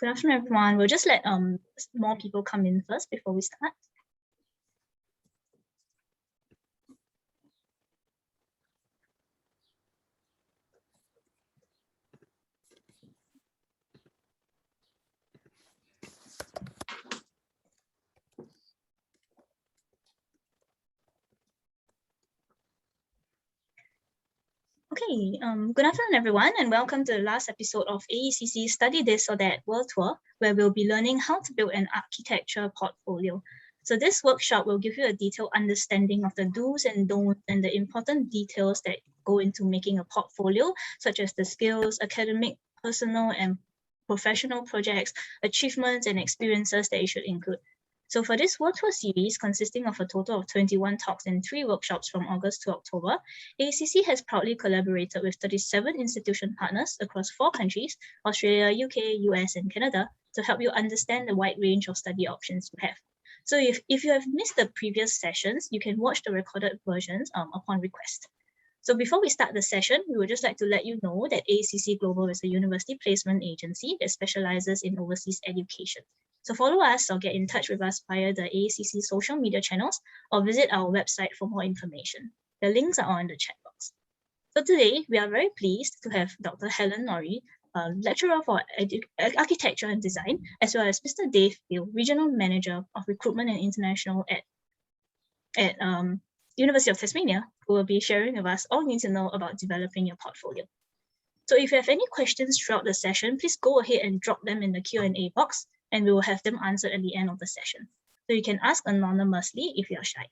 Good afternoon, everyone. We'll just let more people come in first before we start. Okay, good afternoon, everyone, and welcome to the last episode of AECC Study This or That World Tour, where we'll be learning how to build an architecture portfolio. So this workshop will give you a detailed understanding of the do's and don'ts and the important details that go into making a portfolio, such as the skills, academic, personal, and professional projects, achievements, and experiences that you should include. So for this World Tour series, consisting of a total of 21 talks and 3 workshops from August to October, AECC has proudly collaborated with 37 institution partners across 4 countries, Australia, UK, US, and Canada, to help you understand the wide range of study options you have. So if you have missed the previous sessions, you can watch the recorded versions upon request. So before we start the session, we would just like to let you know that AECC Global is a university placement agency that specializes in overseas education. So follow us or get in touch with us via the AECC social media channels or visit our website for more information. The links are on the chat box. So today, we are very pleased to have Dr. Helen Norrie, Lecturer for Architecture and Design, as well as Mr. Dave Bill, Regional Manager of Recruitment and International at University of Tasmania, who will be sharing with us all you need to know about developing your portfolio. So if you have any questions throughout the session, please go ahead and drop them in the Q&A box, and we will have them answered at the end of the session. So you can ask anonymously if you are shy.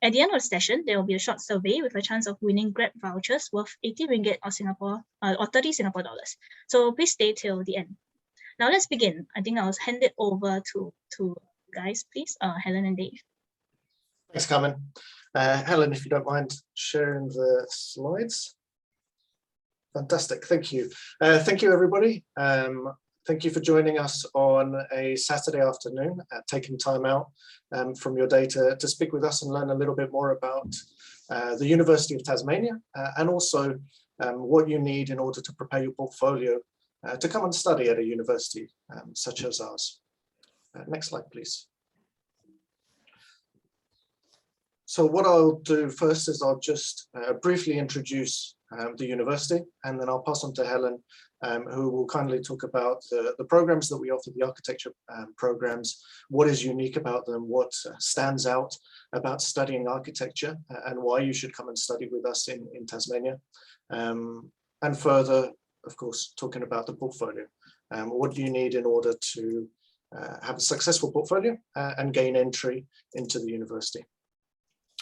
At the end of the session, there will be a short survey with a chance of winning Grab vouchers worth 80 ringgit or 30 Singapore dollars. So please stay till the end. Now let's begin. I think I'll hand it over to guys, please, Helen and Dave. Thanks, Carmen. Helen, if you don't mind sharing the slides. Fantastic, thank you. Thank you, everybody. Thank you for joining us on a Saturday afternoon, taking time out from your day to speak with us and learn a little bit more about the University of Tasmania and also what you need in order to prepare your portfolio to come and study at a university such as ours. Next slide, please. So what I'll do first is I'll just briefly introduce the university, and then I'll pass on to Helen, who will kindly talk about the programs that we offer, the architecture programs, what is unique about them, what stands out about studying architecture, and why you should come and study with us in Tasmania. And further, of course, talking about the portfolio. What do you need in order to have a successful portfolio and gain entry into the university?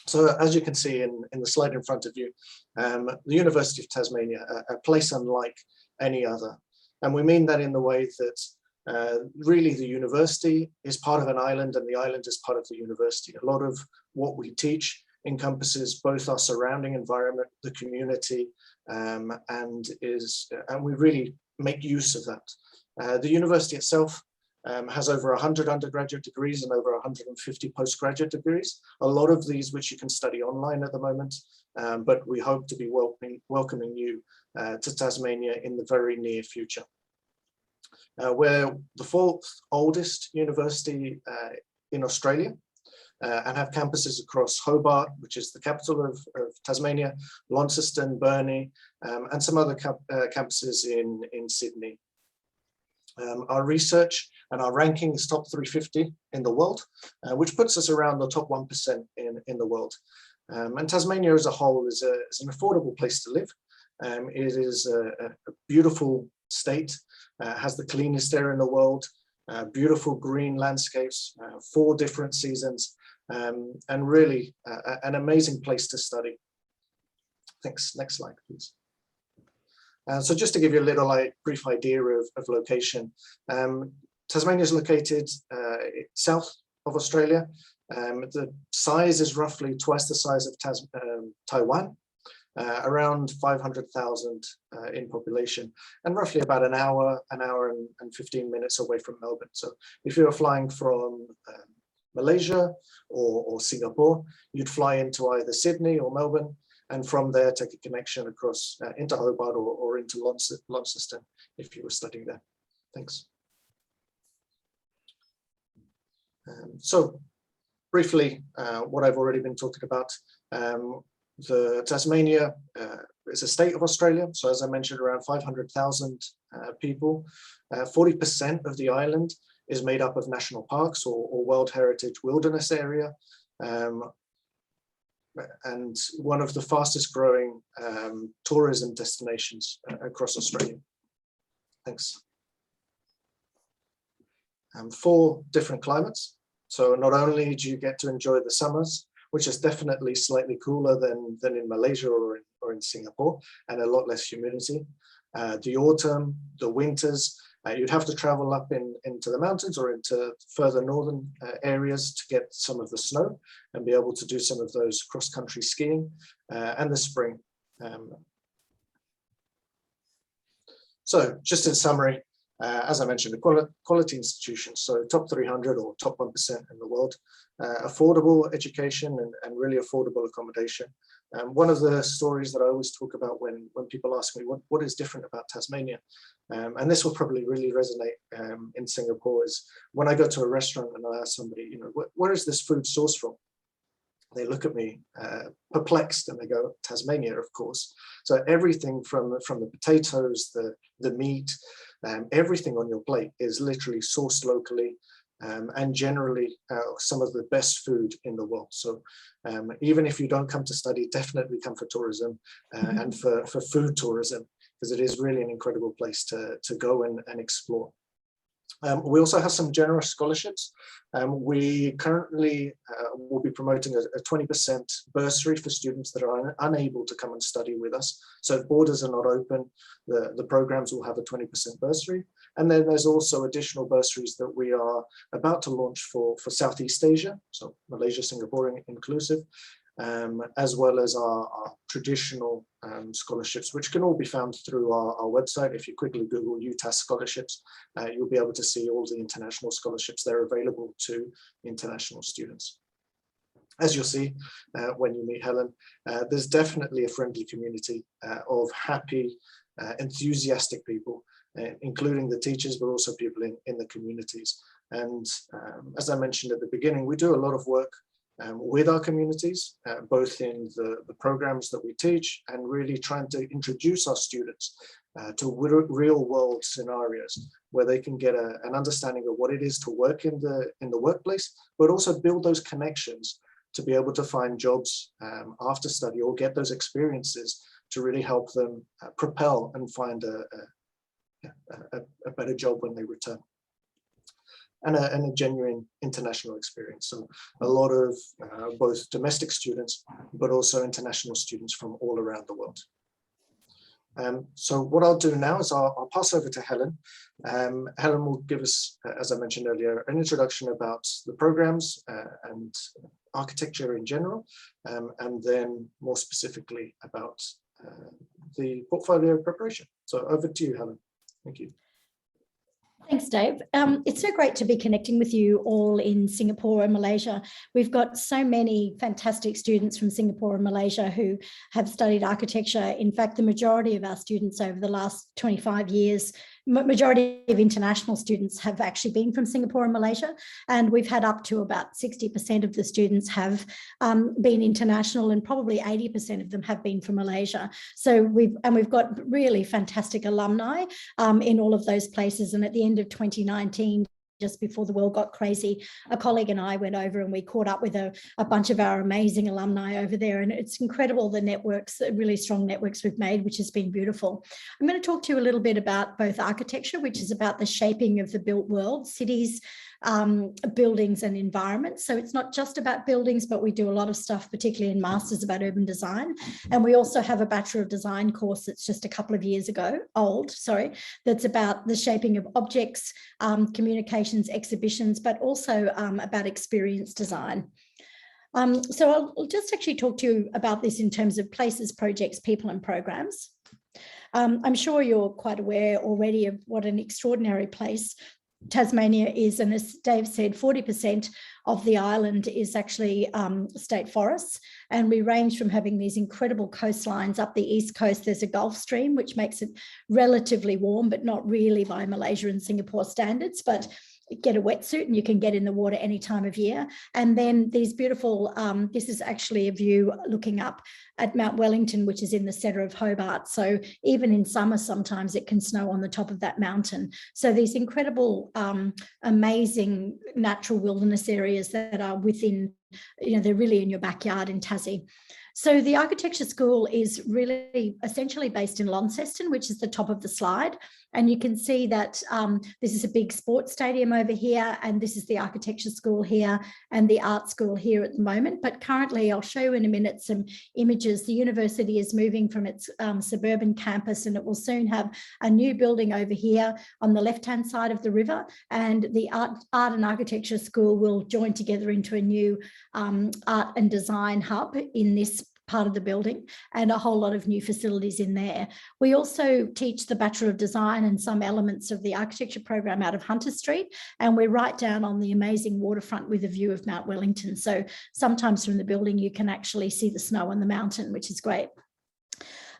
So as you can see in the slide in front of you, the University of Tasmania, a place unlike any other. And we mean that in the way that really the university is part of an island and the island is part of the university. A lot of what we teach encompasses both our surrounding environment, the community, and we really make use of that. The university itself has over 100 undergraduate degrees and over 150 postgraduate degrees. A lot of these which you can study online at the moment, but we hope to be welcoming you to Tasmania in the very near future. We're the 4th oldest university in Australia and have campuses across Hobart, which is the capital of Tasmania, Launceston, Burnie, and some other campuses in Sydney. Our research and our ranking is top 350 in the world, which puts us around the top 1% in the world. And Tasmania as a whole is an affordable place to live. It is a beautiful state, has the cleanest air in the world, beautiful green landscapes, 4 different seasons, and really an amazing place to study. Thanks. Next slide, please. So just to give you a little brief idea of location, Tasmania is located south of Australia. The size is roughly twice the size of Taiwan, around 500,000 in population, and roughly about an hour and 15 minutes away from Melbourne. So if you're flying from Malaysia or Singapore, you'd fly into either Sydney or Melbourne, and from there take a connection across into Hobart or into Launceston if you were studying there. Thanks. So briefly, what I've already been talking about, the Tasmania is a state of Australia. So as I mentioned, around 500,000 people. 40% of the island is made up of national parks or World Heritage Wilderness Area. And one of the fastest growing tourism destinations across Australia. Thanks. 4 different climates. So not only do you get to enjoy the summers, which is definitely slightly cooler than in Malaysia or in Singapore, and a lot less humidity. The autumn, the winters, you'd have to travel up into the mountains or into further northern areas to get some of the snow and be able to do some of those cross-country skiing, and the spring. So just in summary, as I mentioned, quality institutions, so top 300 or top 1% in the world, affordable education and really affordable accommodation. One of the stories that I always talk about when people ask me what is different about Tasmania, and this will probably really resonate in Singapore, is when I go to a restaurant and I ask somebody, you know, where is this food sourced from? They look at me perplexed and they go, Tasmania, of course. So everything from the potatoes, the meat, everything on your plate is literally sourced locally, and generally some of the best food in the world. So even if you don't come to study, definitely come for tourism and for food tourism, because it is really an incredible place to go and explore. We also have some generous scholarships. We currently will be promoting a 20% bursary for students that are unable to come and study with us. So if borders are not open, the programs will have a 20% bursary. And then there's also additional bursaries that we are about to launch for Southeast Asia, so Malaysia, Singapore inclusive, as well as our traditional scholarships, which can all be found through our website. If you quickly Google UTAS scholarships, you'll be able to see all the international scholarships that are available to international students. As you'll see when you meet Helen, there's definitely a friendly community of happy, enthusiastic people, including the teachers, but also people in the communities. And as I mentioned at the beginning, we do a lot of work with our communities, both in the programs that we teach and really trying to introduce our students to real world scenarios where they can get an understanding of what it is to work in the workplace, but also build those connections to be able to find jobs after study or get those experiences to really help them propel and find a better job when they return. And a genuine international experience. So a lot of both domestic students, but also international students from all around the world. So what I'll do now is I'll pass over to Helen. Helen will give us, as I mentioned earlier, an introduction about the programs and architecture in general, and then more specifically about the portfolio preparation. So over to you, Helen. Thank you. Thanks, Dave. It's so great to be connecting with you all in Singapore and Malaysia. We've got so many fantastic students from Singapore and Malaysia who have studied architecture. In fact, the majority of our students over the last 25 years, majority of international students have actually been from Singapore and Malaysia. And we've had up to about 60% of the students have been international, and probably 80% of them have been from Malaysia. So we've got really fantastic alumni in all of those places. And at the end of 2019, just before the world got crazy, a colleague and I went over and we caught up with a bunch of our amazing alumni over there. And it's incredible the networks, the really strong networks we've made, which has been beautiful. I'm going to talk to you a little bit about both architecture, which is about the shaping of the built world, cities, buildings and environments. So it's not just about buildings, but we do a lot of stuff, particularly in Masters, about urban design. And we also have a Bachelor of Design course that's just a couple of years old, that's about the shaping of objects, communications, exhibitions, but also about experience design. So I'll just actually talk to you about this in terms of places, projects, people and programs. I'm sure you're quite aware already of what an extraordinary place Tasmania is, and as Dave said, 40% of the island is actually state forests, and we range from having these incredible coastlines up the east coast. There's a Gulf Stream, which makes it relatively warm, but not really by Malaysia and Singapore standards, but get a wetsuit and you can get in the water any time of year. And then these beautiful, this is actually a view looking up at Mount Wellington, which is in the centre of Hobart. So even in summer, sometimes it can snow on the top of that mountain. So these incredible, amazing natural wilderness areas that are within, they're really in your backyard in Tassie. So the architecture school is really essentially based in Launceston, which is the top of the slide. And you can see that this is a big sports stadium over here, and this is the architecture school here and the art school here at the moment. But currently, I'll show you in a minute some images. The university is moving from its suburban campus, and it will soon have a new building over here on the left-hand side of the river. And the art and architecture school will join together into a new art and design hub in this part of the building, and a whole lot of new facilities in there. We also teach the Bachelor of Design and some elements of the architecture program out of Hunter Street, and we're right down on the amazing waterfront with a view of Mount Wellington. So sometimes from the building you can actually see the snow on the mountain, which is great.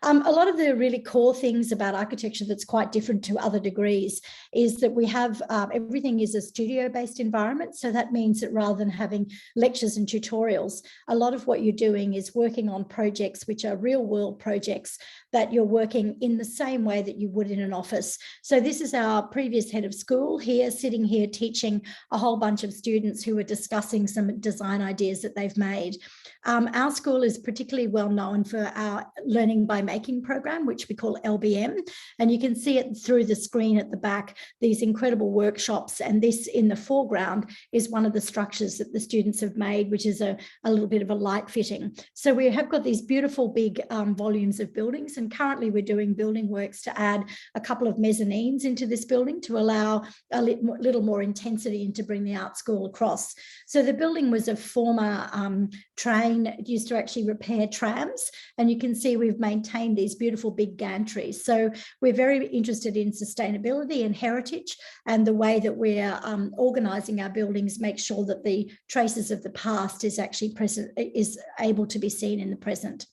A lot of the really core things about architecture that's quite different to other degrees is that we have everything is a studio-based environment. So that means that rather than having lectures and tutorials, a lot of what you're doing is working on projects which are real-world projects that you're working in the same way that you would in an office. So this is our previous head of school here, sitting here teaching a whole bunch of students who are discussing some design ideas that they've made. Our school is particularly well known for our Learning by Making program, which we call LBM. And you can see it through the screen at the back, these incredible workshops. And this in the foreground is one of the structures that the students have made, which is a little bit of a light fitting. So we have got these beautiful big volumes of buildings. And currently we're doing building works to add a couple of mezzanines into this building to allow a little more intensity and to bring the art school across. So the building was a former train. It used to actually repair trams, and you can see we've maintained these beautiful big gantries. So we're very interested in sustainability and heritage, and the way that we're organising our buildings makes sure that the traces of the past is actually present, is able to be seen in the present.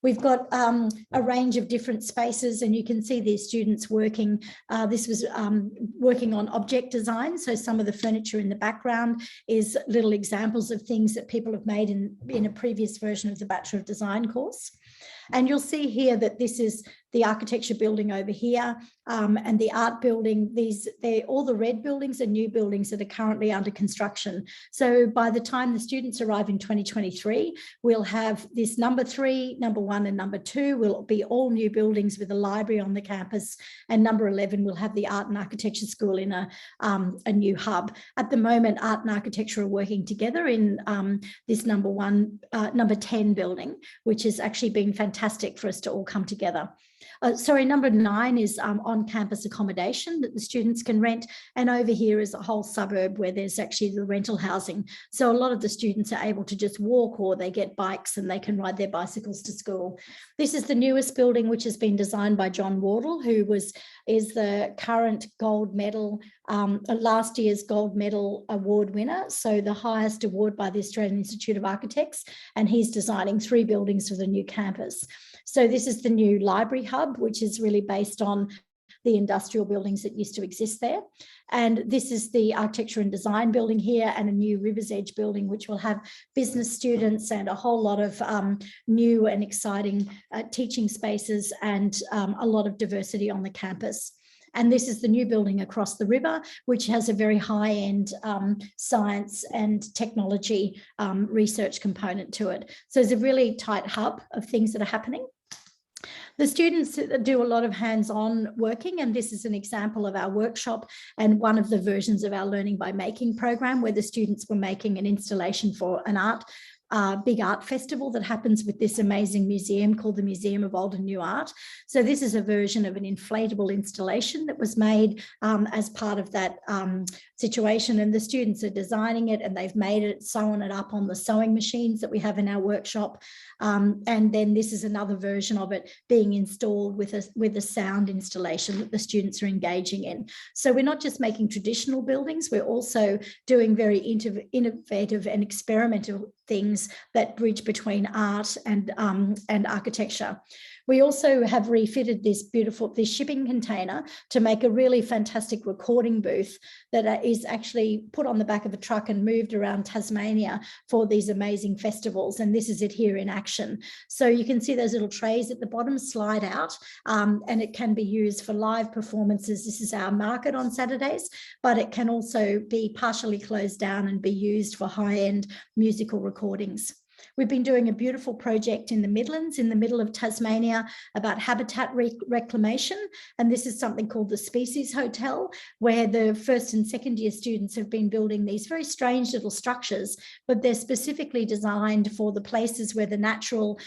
We've got a range of different spaces, and you can see these students working. This was working on object design. So some of the furniture in the background is little examples of things that people have made in a previous version of the Bachelor of Design course. And you'll see here that this is the architecture building over here, and the art building. They're all the red buildings are new buildings that are currently under construction. So by the time the students arrive in 2023, we'll have this number 3, number 1 and number 2 will be all new buildings with a library on the campus, and number 11 will have the art and architecture school in a new hub. At the moment, art and architecture are working together in this number 10 building, which has actually been fantastic for us to all come together. Number 9 is on-campus accommodation that the students can rent. And over here is a whole suburb where there's actually the rental housing. So a lot of the students are able to just walk, or they get bikes and they can ride their bicycles to school. This is the newest building, which has been designed by John Wardle, who is the current gold medal, last year's gold medal award winner. So the highest award by the Australian Institute of Architects. And he's designing 3 buildings for the new campus. So this is the new library hub, which is really based on the industrial buildings that used to exist there. And this is the architecture and design building here, and a new Rivers Edge building, which will have business students and a whole lot of new and exciting teaching spaces, and a lot of diversity on the campus. And this is the new building across the river, which has a very high-end science and technology research component to it. So it's a really tight hub of things that are happening. The students do a lot of hands-on working, and this is an example of our workshop and one of the versions of our Learning by Making program, where the students were making an installation for an big art festival that happens with this amazing museum called the Museum of Old and New Art. So this is a version of an inflatable installation that was made as part of that situation, and the students are designing it, and they've made it, sewn it up on the sewing machines that we have in our workshop. And then this is another version of it being installed with a sound installation that the students are engaging in. So we're not just making traditional buildings, we're also doing very innovative and experimental things that bridge between art and architecture. We also have refitted this shipping container to make a really fantastic recording booth that is actually put on the back of a truck and moved around Tasmania for these amazing festivals. And this is it here in action. So you can see those little trays at the bottom slide out, and it can be used for live performances. This is our market on Saturdays, but it can also be partially closed down and be used for high-end musical recordings. We've been doing a beautiful project in the Midlands, in the middle of Tasmania, about habitat reclamation. And this is something called the Species Hotel, where the first and second year students have been building these very strange little structures, but they're specifically designed for the places where the natural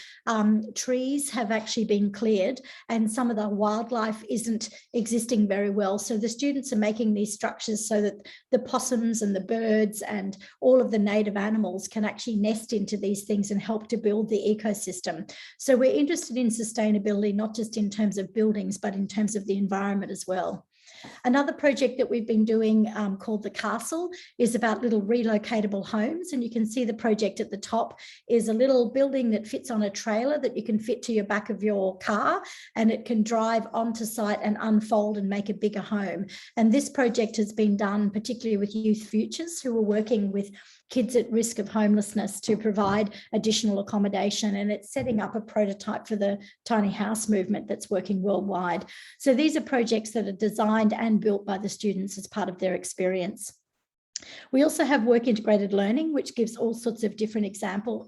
trees have actually been cleared and some of the wildlife isn't existing very well. So the students are making these structures so that the possums and the birds and all of the native animals can actually nest into these things and help to build the ecosystem. So we're interested in sustainability, not just in terms of buildings, but in terms of the environment as well. Another project that we've been doing called The Castle is about little relocatable homes. And you can see the project at the top is a little building that fits on a trailer that you can fit to your back of your car, and it can drive onto site and unfold and make a bigger home. And this project has been done particularly with Youth Futures, who are working with kids at risk of homelessness to provide additional accommodation, and it's setting up a prototype for the tiny house movement that's working worldwide. So these are projects that are designed and built by the students as part of their experience. We also have work integrated learning, which gives all sorts of different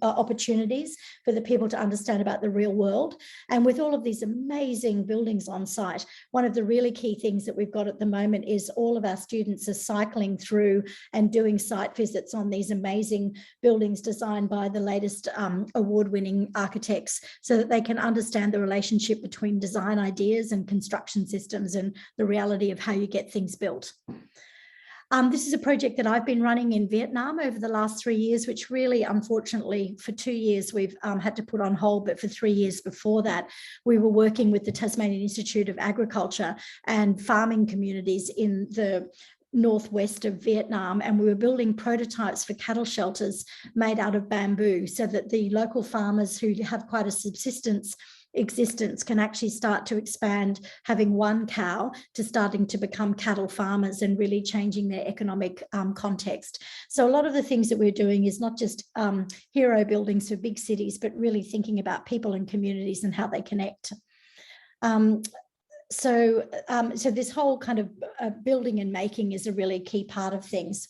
opportunities for the people to understand about the real world. And with all of these amazing buildings on site, one of the really key things that we've got at the moment is all of our students are cycling through and doing site visits on these amazing buildings designed by the latest award-winning architects, so that they can understand the relationship between design ideas and construction systems and the reality of how you get things built. This is a project that I've been running in Vietnam over the last 3 years, which really, unfortunately, for 2 years, we've had to put on hold. But for 3 years before that, we were working with the Tasmanian Institute of Agriculture and farming communities in the northwest of Vietnam, and we were building prototypes for cattle shelters made out of bamboo, so that the local farmers who have quite a subsistence existence can actually start to expand, having one cow to starting to become cattle farmers and really changing their economic context. So a lot of the things that we're doing is not just hero buildings for big cities, but really thinking about people and communities and how they connect. So this whole kind of building and making is a really key part of things.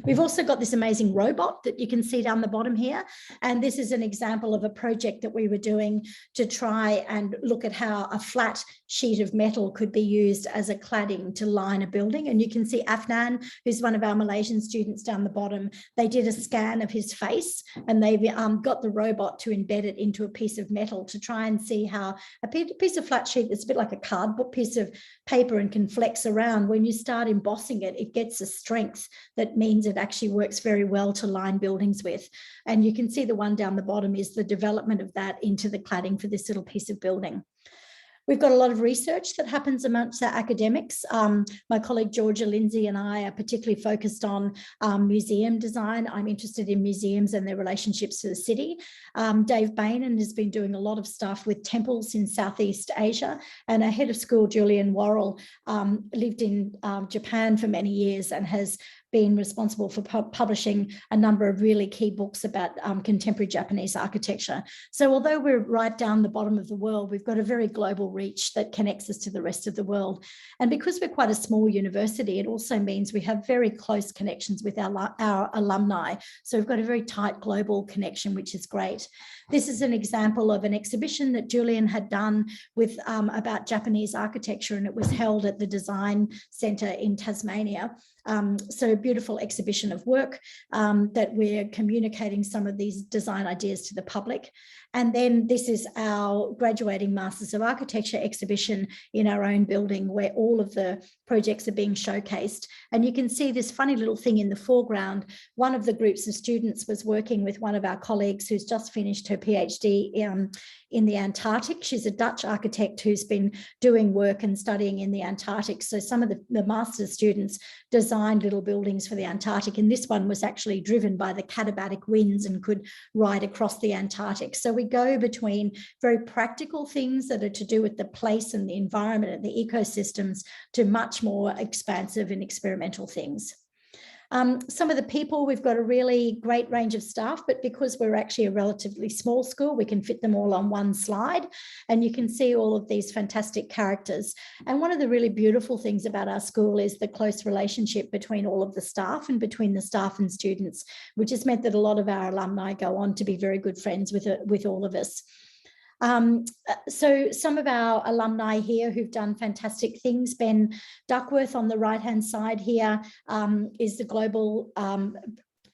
We've also got this amazing robot that you can see down the bottom here. And this is an example of a project that we were doing to try and look at how a flat sheet of metal could be used as a cladding to line a building. And you can see Afnan, who's one of our Malaysian students down the bottom. They did a scan of his face, and they've got the robot to embed it into a piece of metal to try and see how a piece of flat sheet that's a bit like a cardboard piece of paper and can flex around. When you start embossing it, it gets a strength that means it actually works very well to line buildings with. And you can see the one down the bottom is the development of that into the cladding for this little piece of building. We've got a lot of research that happens amongst our academics. My colleague Georgia Lindsay and I are particularly focused on museum design. I'm interested in museums and their relationships to the city. Dave Bainan has been doing a lot of stuff with temples in Southeast Asia, and our head of school, Julian Worrell, lived in Japan for many years and has been responsible for publishing a number of really key books about contemporary Japanese architecture. So although we're right down the bottom of the world, we've got a very global reach that connects us to the rest of the world. And because we're quite a small university, it also means we have very close connections with our alumni. So we've got a very tight global connection, which is great. This is an example of an exhibition that Julian had done with about Japanese architecture, and it was held at the Design Centre in Tasmania. So a beautiful exhibition of work that we're communicating some of these design ideas to the public. And then this is our graduating Masters of Architecture exhibition in our own building, where all of the projects are being showcased. And you can see this funny little thing in the foreground. One of the groups of students was working with one of our colleagues who's just finished her PhD in the Antarctic. She's a Dutch architect who's been doing work and studying in the Antarctic. So some of the master's students designed little buildings for the Antarctic, and this one was actually driven by the katabatic winds and could ride across the Antarctic. So we go between very practical things that are to do with the place and the environment and the ecosystems to much more expansive and experimental things. Some of the people, we've got a really great range of staff, but because we're actually a relatively small school, we can fit them all on one slide, and you can see all of these fantastic characters. And one of the really beautiful things about our school is the close relationship between all of the staff and between the staff and students, which has meant that a lot of our alumni go on to be very good friends with all of us. So some of our alumni here who've done fantastic things, Ben Duckworth on the right-hand side here is the global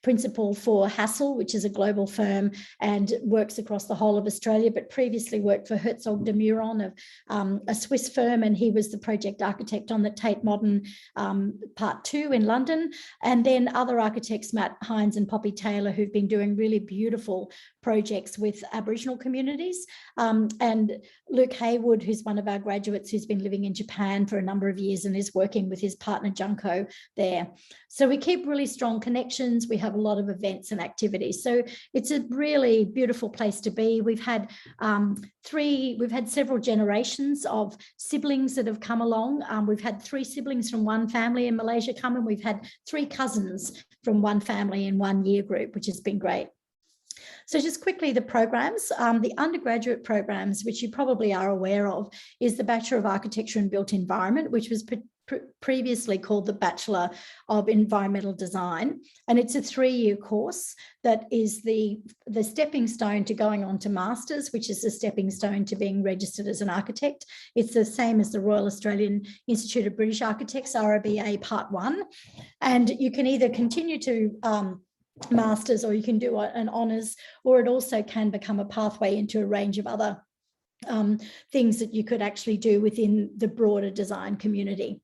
principal for Hassel, which is a global firm and works across the whole of Australia, but previously worked for Herzog de Meuron, of a Swiss firm, and he was the project architect on the Tate Modern Part 2 in London. And then other architects, Matt Hines and Poppy Taylor, who've been doing really beautiful projects with Aboriginal communities. And Luke Haywood, who's one of our graduates who's been living in Japan for a number of years and is working with his partner Junko there. So we keep really strong connections. We have a lot of events and activities. So it's a really beautiful place to be. We've had several generations of siblings that have come along. We've had 3 siblings from one family in Malaysia come, and we've had 3 cousins from one family in one year group, which has been great. So just quickly, the programs, the undergraduate programs, which you probably are aware of, is the Bachelor of Architecture and Built Environment, which was previously called the Bachelor of Environmental Design. And it's a 3-year course that is the stepping stone to going on to Masters, which is the stepping stone to being registered as an architect. It's the same as the Royal Australian Institute of British Architects, RABA Part 1. And you can either continue to Masters, or you can do an honours, or it also can become a pathway into a range of other things that you could actually do within the broader design community.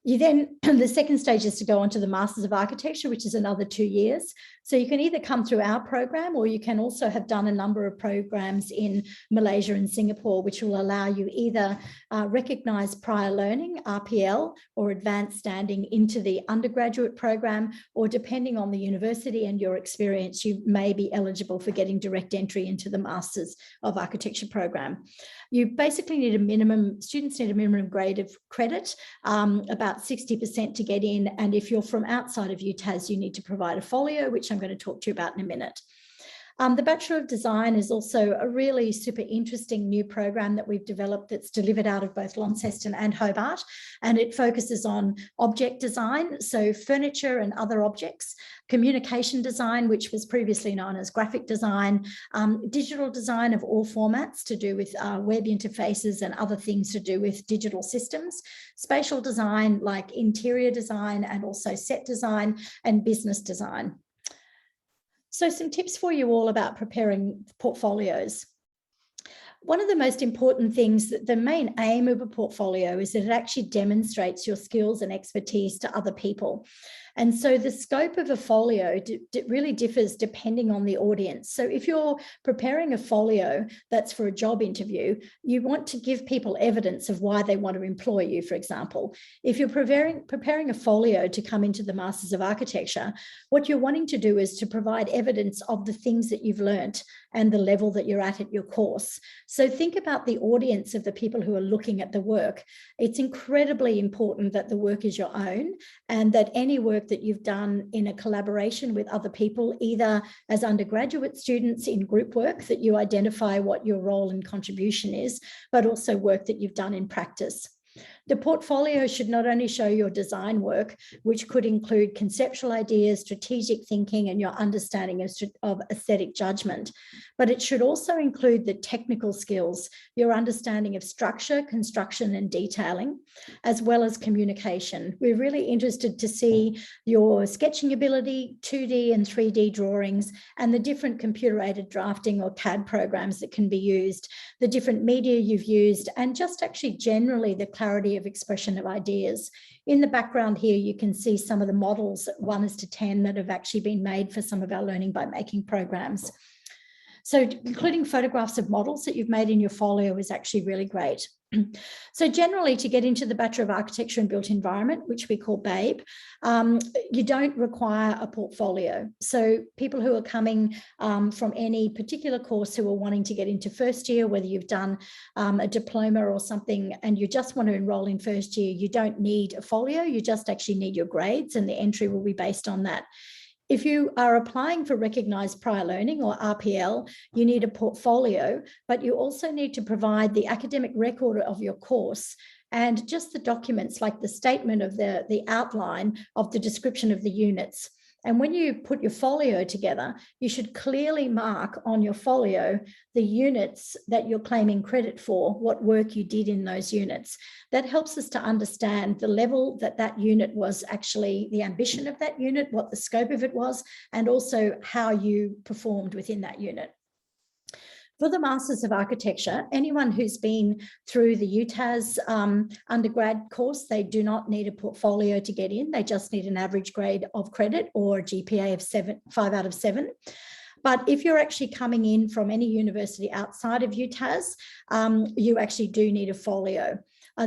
You then, the second stage is to go on to the Masters of Architecture, which is another 2 years. So you can either come through our program, or you can also have done a number of programs in Malaysia and Singapore, which will allow you either recognise prior learning, RPL, or advanced standing into the undergraduate program, or depending on the university and your experience, you may be eligible for getting direct entry into the Masters of Architecture program. You basically need students need a minimum grade of credit, about 60% to get in. And if you're from outside of UTAS, you need to provide a folio, which I'm going to talk to you about in a minute. The Bachelor of Design is also a really super interesting new program that we've developed that's delivered out of both Launceston and Hobart, and it focuses on object design, so furniture and other objects, communication design, which was previously known as graphic design, digital design of all formats to do with web interfaces and other things to do with digital systems, spatial design like interior design and also set design, and business design. So some tips for you all about preparing portfolios. One of the most important things, that the main aim of a portfolio is that it actually demonstrates your skills and expertise to other people. And so the scope of a folio really differs depending on the audience. So if you're preparing a folio that's for a job interview, you want to give people evidence of why they want to employ you, for example. If you're preparing a folio to come into the Masters of Architecture, what you're wanting to do is to provide evidence of the things that you've learnt and the level that you're at your course. So think about the audience of the people who are looking at the work. It's incredibly important that the work is your own, and that any work that you've done in a collaboration with other people, either as undergraduate students in group work, that you identify what your role and contribution is, but also work that you've done in practice. The portfolio should not only show your design work, which could include conceptual ideas, strategic thinking, and your understanding of aesthetic judgment, but it should also include the technical skills, your understanding of structure, construction, and detailing, as well as communication. We're really interested to see your sketching ability, 2D and 3D drawings, and the different computer-aided drafting or CAD programs that can be used, the different media you've used, and just actually generally the clarity of expression of ideas. In the background here, you can see some of the models, 1:10, that have actually been made for some of our learning by making programs. So including photographs of models that you've made in your folio is actually really great. So generally, to get into the Bachelor of Architecture and Built Environment, which we call BABE, you don't require a portfolio. So people who are coming from any particular course who are wanting to get into first year, whether you've done a diploma or something and you just want to enroll in first year, you don't need a folio, you just actually need your grades, and the entry will be based on that. If you are applying for recognised prior learning or RPL, you need a portfolio, but you also need to provide the academic record of your course and just the documents like the statement of the outline of the description of the units. And when you put your folio together, you should clearly mark on your folio the units that you're claiming credit for, what work you did in those units. That helps us to understand the level that that unit was actually, the ambition of that unit, what the scope of it was, and also how you performed within that unit. For the Masters of Architecture, anyone who's been through the UTAS undergrad course, they do not need a portfolio to get in. They just need an average grade of credit or a GPA of 5 out of 7. But if you're actually coming in from any university outside of UTAS, you actually do need a folio.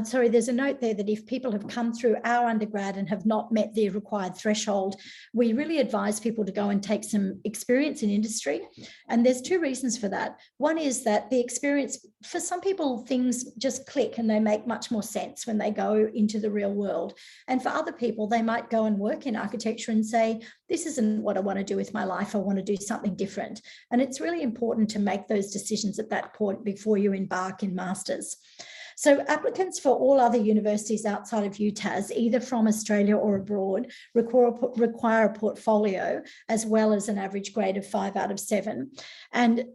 Sorry, there's a note there that if people have come through our undergrad and have not met the required threshold, we really advise people to go and take some experience in industry. And there's 2 reasons for that. One is that the experience, for some people, things just click and they make much more sense when they go into the real world. And for other people, they might go and work in architecture and say, this isn't what I want to do with my life. I want to do something different. And it's really important to make those decisions at that point before you embark in masters. So applicants for all other universities outside of UTAS, either from Australia or abroad, require a portfolio as well as an average grade of 5 out of 7. And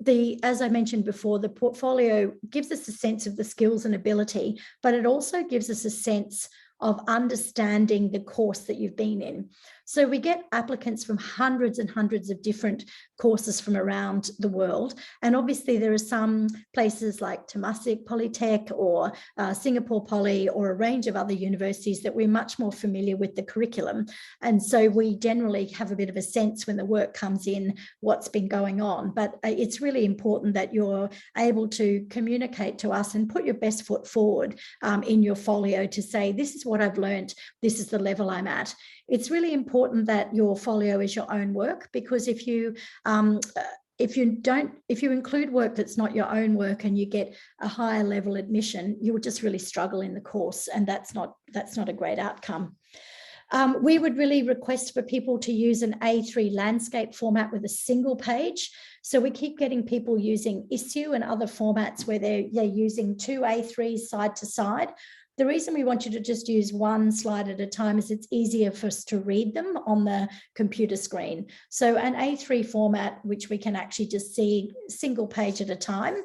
as I mentioned before, the portfolio gives us a sense of the skills and ability, but it also gives us a sense of understanding the course that you've been in. So we get applicants from hundreds and hundreds of different courses from around the world. And obviously there are some places like Temasek Polytech or Singapore Poly or a range of other universities that we're much more familiar with the curriculum. And so we generally have a bit of a sense when the work comes in what's been going on. But it's really important that you're able to communicate to us and put your best foot forward in your folio to say, this is what I've learned, this is the level I'm at. It's really important that your folio is your own work, because if you include work that's not your own work and you get a higher level admission, you will just really struggle in the course, and that's not a great outcome. We would really request for people to use an A3 landscape format with a single page. So we keep getting people using Issue and other formats where they're using 2 A3s side to side. The reason we want you to just use one slide at a time is it's easier for us to read them on the computer screen. So an A3 format, which we can actually just see single page at a time.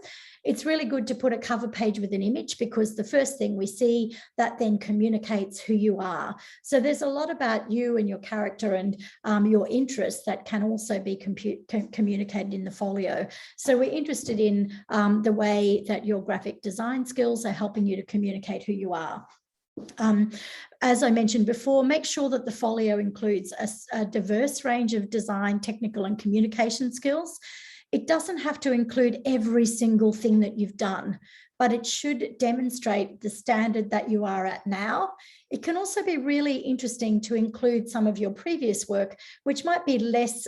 It's really good to put a cover page with an image, because the first thing we see, that then communicates who you are. So there's a lot about you and your character and your interests that can also be communicated in the folio. So we're interested in the way that your graphic design skills are helping you to communicate who you are. As I mentioned before, make sure that the folio includes a diverse range of design, technical and communication skills. It doesn't have to include every single thing that you've done, but it should demonstrate the standard that you are at now. It can also be really interesting to include some of your previous work, which might be less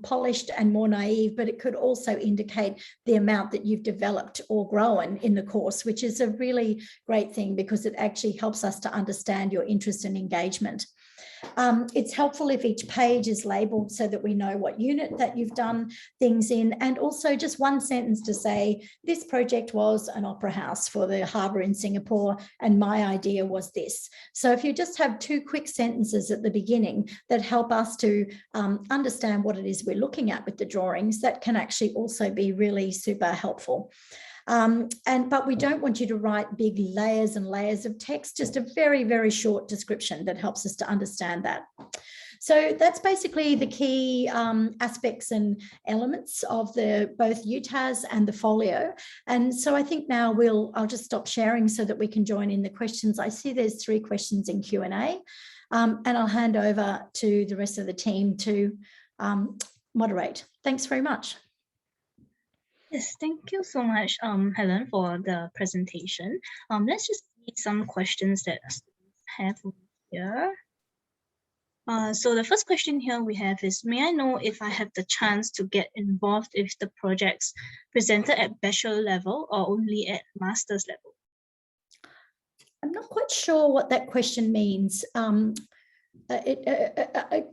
polished and more naive, but it could also indicate the amount that you've developed or grown in the course, which is a really great thing because it actually helps us to understand your interest and engagement. It's helpful if each page is labelled so that we know what unit that you've done things in, and also just one sentence to say, this project was an opera house for the harbour in Singapore and my idea was this. So if you just have 2 quick sentences at the beginning that help us to understand what it is we're looking at with the drawings, that can actually also be really super helpful. But we don't want you to write big layers and layers of text, just a very, very short description that helps us to understand that. So that's basically the key aspects and elements of both UTAS and the folio. And so I think now I'll just stop sharing so that we can join in the questions. I see there's 3 questions in Q&A, and I'll hand over to the rest of the team to moderate. Thanks very much. Yes, thank you so much, Helen, for the presentation. Let's just read some questions that students have here. So the first question here we have is, may I know if I have the chance to get involved with the projects presented at bachelor level or only at master's level? I'm not quite sure what that question means.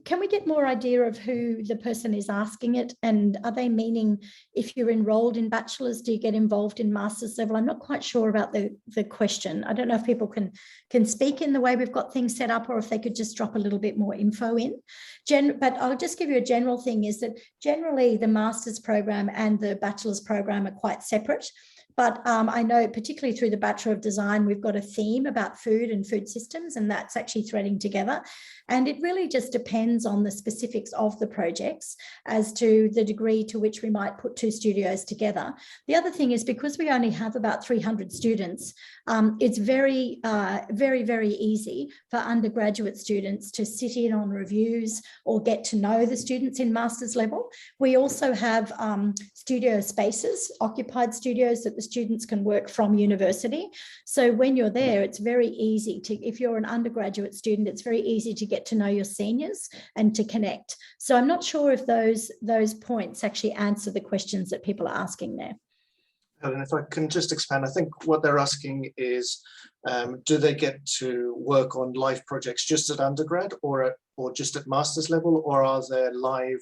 Can we get more idea of who the person is asking it, and are they meaning if you're enrolled in bachelor's, do you get involved in master's level? I'm not quite sure about the question. I don't know if people can speak in the way we've got things set up, or if they could just drop a little bit more info in. But I'll just give you a general thing, is that generally the master's program and the bachelor's program are quite separate. But I know particularly through the Bachelor of Design, we've got a theme about food and food systems, and that's actually threading together. And it really just depends on the specifics of the projects as to the degree to which we might put two studios together. The other thing is, because we only have about 300 students, it's very, very easy for undergraduate students to sit in on reviews or get to know the students in master's level. We also have studio spaces, occupied studios that the students can work from university. So when you're there, it's very easy to, if you're an undergraduate student, it's very easy to get to know your seniors and to connect. So I'm not sure if those points actually answer the questions that people are asking there. And if I can just expand, I think what they're asking is, do they get to work on live projects just at undergrad or just at master's level, or are there live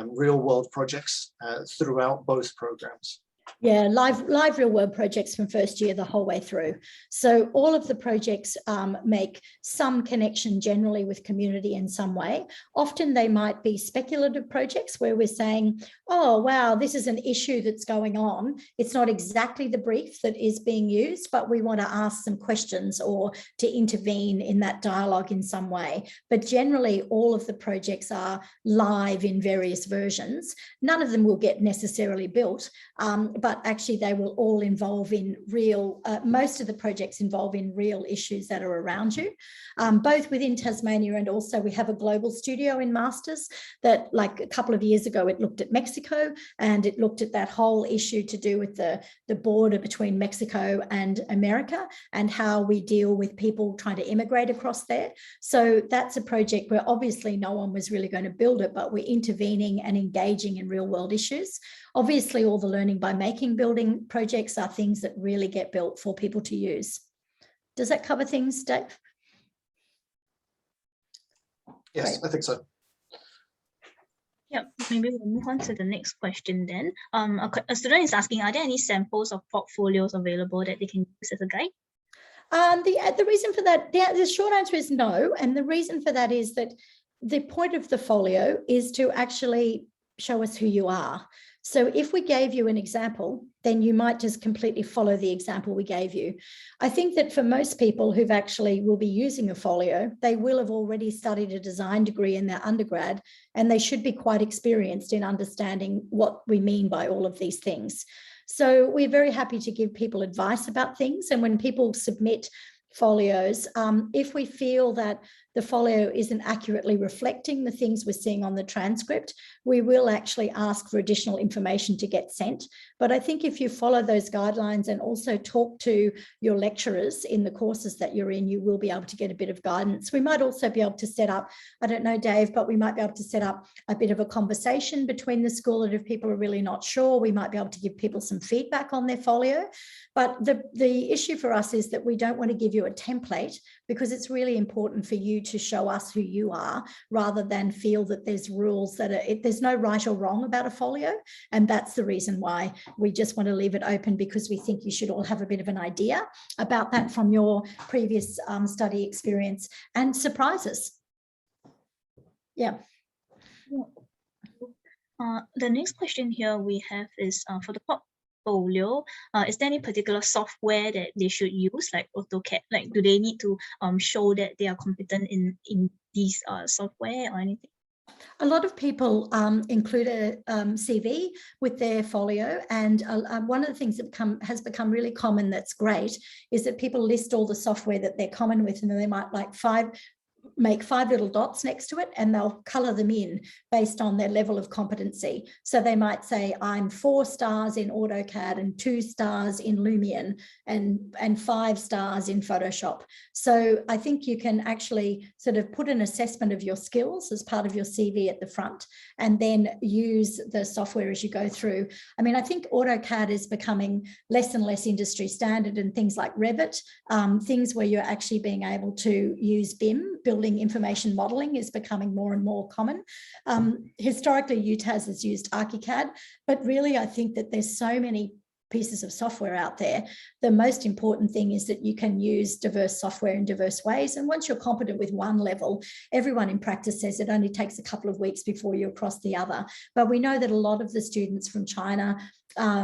real world projects throughout both programs? Yeah, live real world projects from first year the whole way through. So all of the projects make some connection generally with community in some way. Often they might be speculative projects where we're saying, oh, wow, this is an issue that's going on. It's not exactly the brief that is being used, but we want to ask some questions or to intervene in that dialogue in some way. But generally, all of the projects are live in various versions. None of them will get necessarily built, but actually they will all involve in real, most of the projects involve in real issues that are around you, both within Tasmania, and also we have a global studio in Masters that, like a couple of years ago, it looked at Mexico, and it looked at that whole issue to do with the border between Mexico and America and how we deal with people trying to immigrate across there. So that's a project where obviously no one was really going to build it, but we're intervening and engaging in real world issues. Obviously, all the learning by making building projects are things that really get built for people to use. Does that cover things, Dave? Yes, great. I think so. Yeah, maybe we'll move on to the next question then. A student is asking, are there any samples of portfolios available that they can use as a guide? The reason for that, the short answer is no. And the reason for that is that the point of the folio is to actually show us who you are. So if we gave you an example, then you might just completely follow the example we gave you. I think that for most people who've actually will be using a folio, they will have already studied a design degree in their undergrad, and they should be quite experienced in understanding what we mean by all of these things. So we're very happy to give people advice about things. And when people submit folios, if we feel that the folio isn't accurately reflecting the things we're seeing on the transcript, we will actually ask for additional information to get sent. But I think if you follow those guidelines and also talk to your lecturers in the courses that you're in, you will be able to get a bit of guidance. We might also be able to set up, I don't know, Dave, but we might be able to set up a bit of a conversation between the school, and if people are really not sure, we might be able to give people some feedback on their folio. But the issue for us is that we don't want to give you a template, because it's really important for you to show us who you are, rather than feel that there's rules that are, there's no right or wrong about a folio. And that's the reason why we just want to leave it open, because we think you should all have a bit of an idea about that from your previous study experience and surprise us. Yeah. The next question here we have is for the portfolio, is there any particular software that they should use, like AutoCAD? Like, do they need to show that they are competent in these software or anything? A lot of people include a CV with their folio, and one of the things that has become really common that's great is that people list all the software that they're common with, and then they might like make 5 little dots next to it, and they'll color them in based on their level of competency. So they might say, I'm 4 stars in AutoCAD and 2 stars in Lumion and 5 stars in Photoshop. So I think you can actually sort of put an assessment of your skills as part of your CV at the front, and then use the software as you go through. I mean, I think AutoCAD is becoming less and less industry standard, and things like Revit, things where you're actually being able to use BIM, building information modeling, is becoming more and more common. Historically, UTAS has used ArchiCAD, but really I think that there's so many pieces of software out there. The most important thing is that you can use diverse software in diverse ways. And once you're competent with one level, everyone in practice says it only takes a couple of weeks before you cross the other. But we know that a lot of the students from China,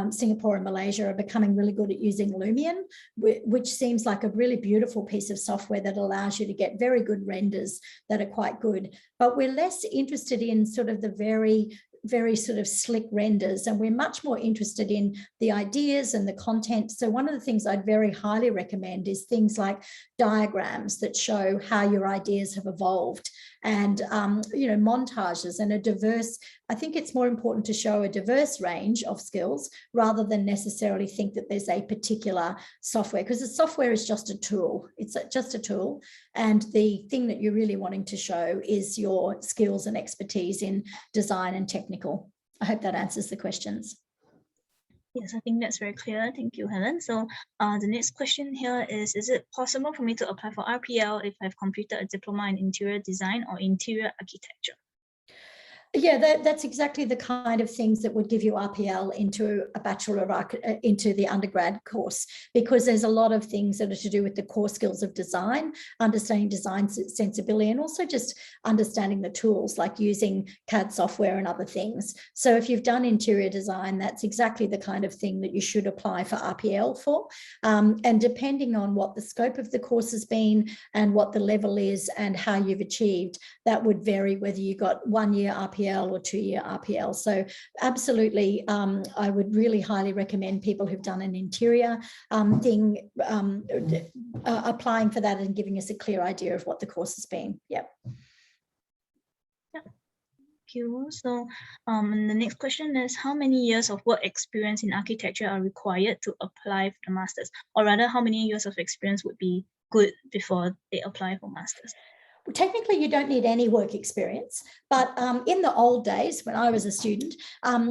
Singapore and Malaysia are becoming really good at using Lumion, which seems like a really beautiful piece of software that allows you to get very good renders that are quite good. But we're less interested in sort of the very sort of slick renders, and we're much more interested in the ideas and the content. So one of the things I'd very highly recommend is things like diagrams that show how your ideas have evolved, and you know, montages and a diverse. I think it's more important to show a diverse range of skills rather than necessarily think that there's a particular software, because the software is just a tool. It's just a tool, and the thing that you're really wanting to show is your skills and expertise in design and technical. I hope that answers the questions. Yes, I think that's very clear. Thank you, Helen. So the next question here is it possible for me to apply for RPL if I've completed a diploma in interior design or interior architecture? Yeah, that's exactly the kind of things that would give you RPL into a Bachelor of into the undergrad course, because there's a lot of things that are to do with the core skills of design, understanding design sensibility, and also just understanding the tools like using CAD software and other things. So if you've done interior design, that's exactly the kind of thing that you should apply for RPL for. And depending on what the scope of the course has been and what the level is and how you've achieved, that would vary whether you got 1 year RPL or 2-year RPL. So absolutely, I would really highly recommend people who've done an interior thing applying for that and giving us a clear idea of what the course has been. Yep. Thank you. So the next question is, how many years of work experience in architecture are required to apply for the master's? Or rather, how many years of experience would be good before they apply for master's? Technically, you don't need any work experience, but in the old days, when I was a student,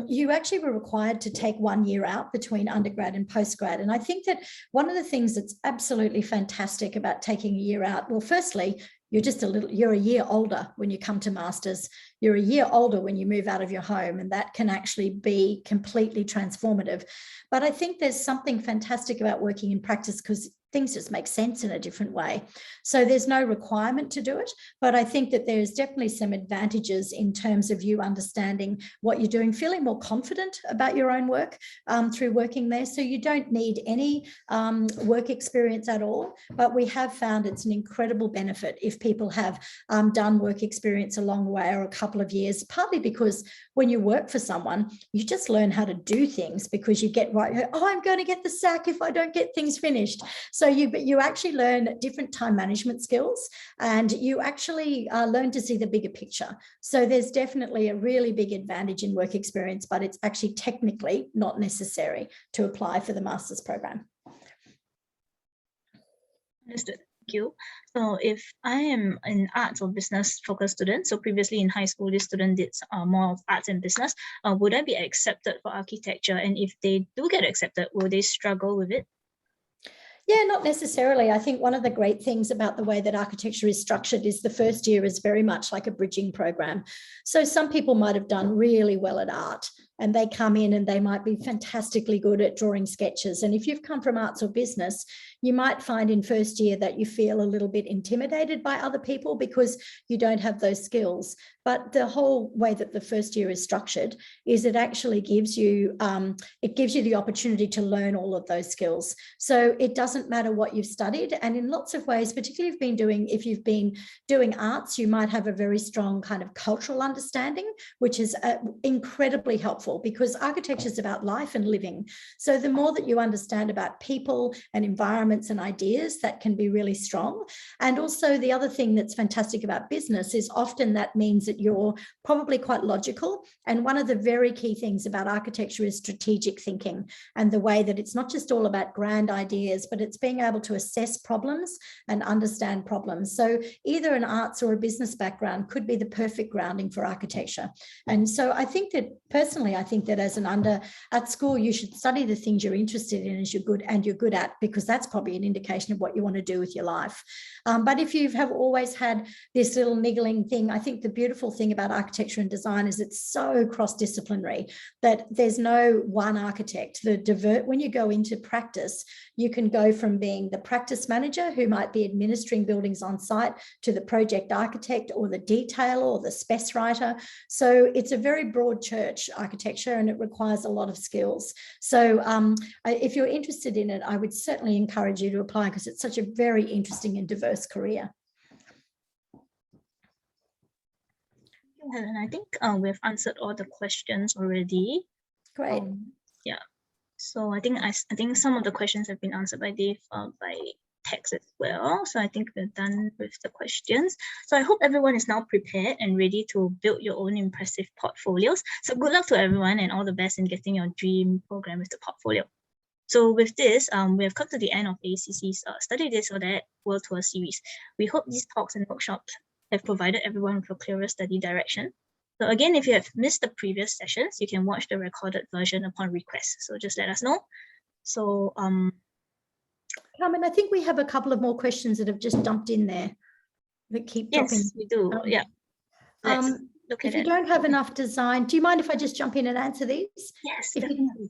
you actually were required to take 1 year out between undergrad and postgrad. And I think that one of the things that's absolutely fantastic about taking a year out, well, firstly, you're a year older when you come to masters. You're a year older when you move out of your home, and that can actually be completely transformative. But I think there's something fantastic about working in practice, because things just make sense in a different way. So there's no requirement to do it, but I think that there's definitely some advantages in terms of you understanding what you're doing, feeling more confident about your own work through working there. So you don't need any work experience at all, but we have found it's an incredible benefit if people have done work experience along the way or a couple of years, partly because when you work for someone, you just learn how to do things because you get right, oh, I'm going to get the sack if I don't get things finished. So you actually learn different time management skills, and you actually learn to see the bigger picture. So there's definitely a really big advantage in work experience, but it's actually technically not necessary to apply for the master's program. Understood. Thank you. So if I am an arts or business focused student, so previously in high school, this student did more of arts and business, would I be accepted for architecture? And if they do get accepted, will they struggle with it? Yeah, not necessarily. I think one of the great things about the way that architecture is structured is the first year is very much like a bridging program. So some people might have done really well at art, and they come in and they might be fantastically good at drawing sketches. And if you've come from arts or business, you might find in first year that you feel a little bit intimidated by other people because you don't have those skills. But the whole way that the first year is structured is it actually gives you the opportunity to learn all of those skills. So it doesn't matter what you've studied. And in lots of ways, particularly if you've been doing arts, you might have a very strong kind of cultural understanding, which is incredibly helpful helpful, because architecture is about life and living. So the more that you understand about people and environments and ideas, that can be really strong. And also the other thing that's fantastic about business is often that means that you're probably quite logical. And one of the very key things about architecture is strategic thinking, and the way that it's not just all about grand ideas, but it's being able to assess problems and understand problems. So either an arts or a business background could be the perfect grounding for architecture. And so I think that personally, I think that as at school, you should study the things you're interested in as you're good at, because that's probably an indication of what you want to do with your life. But if you have always had this little niggling thing, I think the beautiful thing about architecture and design is it's so cross-disciplinary that there's no one architect. When you go into practice, you can go from being the practice manager who might be administering buildings on site to the project architect or the detailer or the spec writer. So it's a very broad church, architecture, and it requires a lot of skills. So if you're interested in it, I would certainly encourage you to apply, because it's such a very interesting and diverse career. And I think we've answered all the questions already. Great. Yeah. So I think some of the questions have been answered by Dave by text as well. So I think we're done with the questions. So I hope everyone is now prepared and ready to build your own impressive portfolios. So good luck to everyone, and all the best in getting your dream program with the portfolio. So with this, we have come to the end of ACC's Study This or That World Tour series. We hope these talks and workshops have provided everyone with a clearer study direction. So again, if you have missed the previous sessions, you can watch the recorded version upon request. So just let us know. So Carmen, I think we have a couple of more questions that have just dumped in there that keep dropping. Yes, we do. Yeah. If you don't have enough design, do you mind if I just jump in and answer these? Yes.